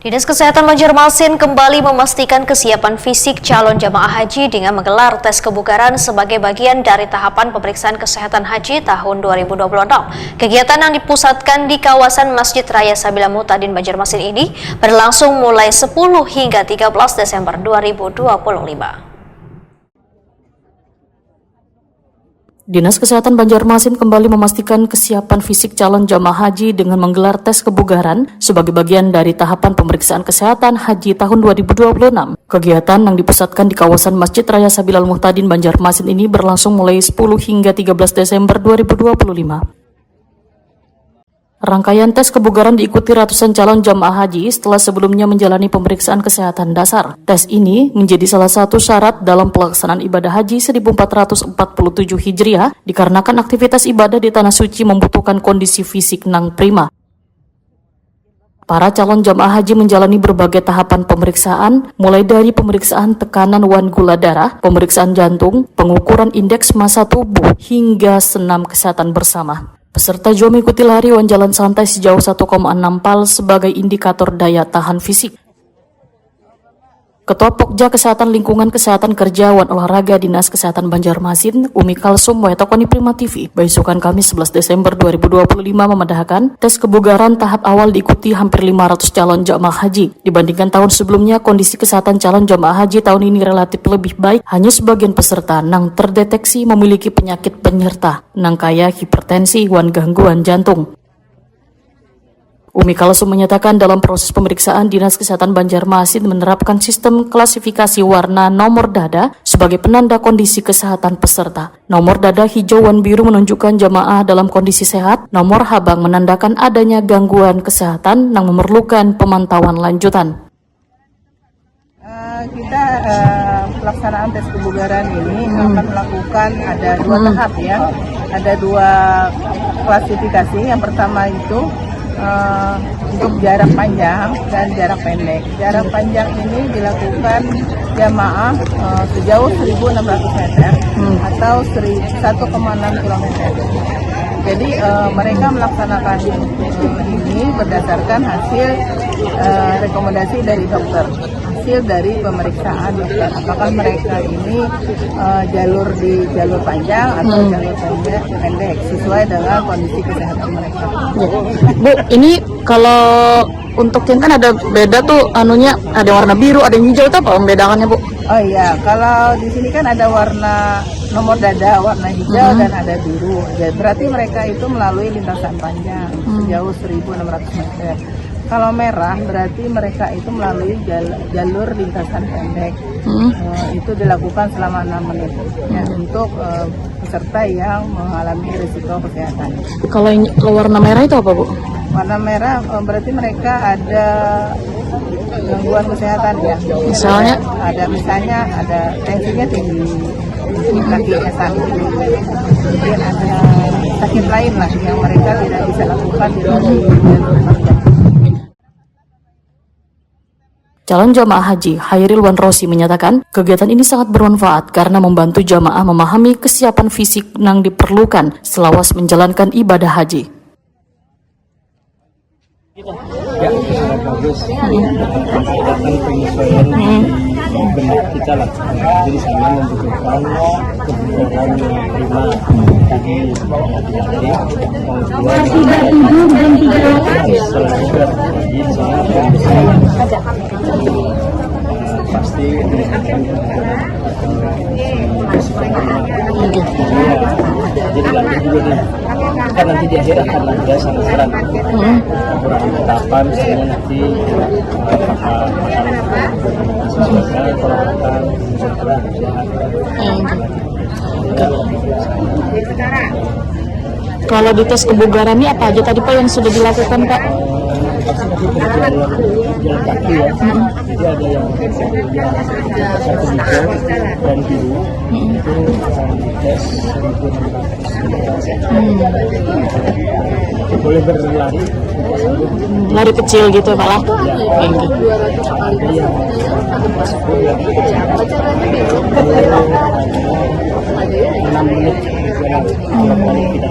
Dinas Kesehatan Banjarmasin kembali memastikan kesiapan fisik calon jamaah haji dengan menggelar tes kebugaran sebagai bagian dari tahapan pemeriksaan kesehatan haji tahun 2026. Kegiatan yang dipusatkan di kawasan Masjid Raya Sabila Muhtadin Banjarmasin ini berlangsung mulai 10 hingga 13 Desember 2025. Dinas Kesehatan Banjarmasin kembali memastikan kesiapan fisik calon jamaah haji dengan menggelar tes kebugaran sebagai bagian dari tahapan pemeriksaan kesehatan haji tahun 2026. Kegiatan yang dipusatkan di kawasan Masjid Raya Sabila Muhtadin Banjarmasin ini berlangsung mulai 10 hingga 13 Desember 2025. Rangkaian tes kebugaran diikuti ratusan calon jamaah haji setelah sebelumnya menjalani pemeriksaan kesehatan dasar. Tes ini menjadi salah satu syarat dalam pelaksanaan ibadah haji 1447 Hijriah dikarenakan aktivitas ibadah di Tanah Suci membutuhkan kondisi fisik yang prima. Para calon jamaah haji menjalani berbagai tahapan pemeriksaan, mulai dari pemeriksaan tekanan wan gula darah, pemeriksaan jantung, pengukuran indeks massa tubuh, hingga senam kesehatan bersama. Peserta juga mengikuti lari wan jalan santai sejauh 1,6 pal sebagai indikator daya tahan fisik. Ketua Pokja Kesehatan Lingkungan Kesehatan Kerja wan Olahraga Dinas Kesehatan Banjarmasin, Umi Kalsum Moetokoni Prima TV, besokan Kamis 11 Desember 2025 memendahkan tes kebugaran tahap awal diikuti hampir 500 calon jamaah haji. Dibandingkan tahun sebelumnya, kondisi kesehatan calon jamaah haji tahun ini relatif lebih baik. Hanya sebagian peserta yang terdeteksi memiliki penyakit penyerta, yang kaya hipertensi wan gangguan jantung. Umi Kalsum menyatakan dalam proses pemeriksaan Dinas Kesehatan Banjarmasin menerapkan sistem klasifikasi warna nomor dada sebagai penanda kondisi kesehatan peserta. Nomor dada hijau wan biru menunjukkan jamaah dalam kondisi sehat, nomor habang menandakan adanya gangguan kesehatan yang memerlukan pemantauan lanjutan. Kita pelaksanaan tes kebugaran ini akan melakukan ada dua tahap ya, ada dua klasifikasi. Yang pertama itu untuk jarak panjang dan jarak pendek. Jarak panjang ini dilakukan jamaah sejauh 1.600 meter atau 1,6 km. Jadi mereka melaksanakan ini berdasarkan hasil rekomendasi dari dokter, hasil dari pemeriksaan dokter. Apakah mereka ini jalur panjang atau jalur pendek sesuai dengan kondisi kesehatan mereka. Bu, ini kalau untuk yang kan ada beda tuh anunya, ada warna biru, ada yang hijau, itu apa membedakannya, Bu? Oh iya, kalau di sini kan ada warna nomor dada, warna hijau dan ada biru. Jadi berarti mereka itu melalui lintasan panjang sejauh 1.600 meter. Kalau merah berarti mereka itu melalui jalur lintasan pendek. Itu dilakukan selama 6 menit ya, untuk peserta yang mengalami risiko kesehatan. Kalau warna merah itu apa, Bu? Warna merah berarti mereka ada gangguan kesehatan ya. Misalnya ada tensinya tinggi, kakinya sakit, mungkin ada sakit lain lah yang mereka tidak bisa lakukan di jalur panjang. Calon jamaah haji Hairil Wanrosi menyatakan kegiatan ini sangat bermanfaat karena membantu jamaah memahami kesiapan fisik yang diperlukan selawas menjalankan ibadah haji. Ya, sangat bagus. Kegiatan penyesuaian benak kita lah. Jadi sama membutuhkan kebugaran yang prima. Tadi hati-hati, pasti jadi lanjut juga nih, kan nanti di akhir akan ada saran-saran beberapa etapan, misalnya nanti makan sesuai pola makan Kalau di tes kebugaran ini apa aja tadi Pak yang sudah dilakukan, Pak? jalan kaki ya. Jadi ada yang satu hijau dan biru itu tes 1.600. Boleh berlari, lari kecil gitu Pak lah. ada yang tersebut yang 6 menit kalau kita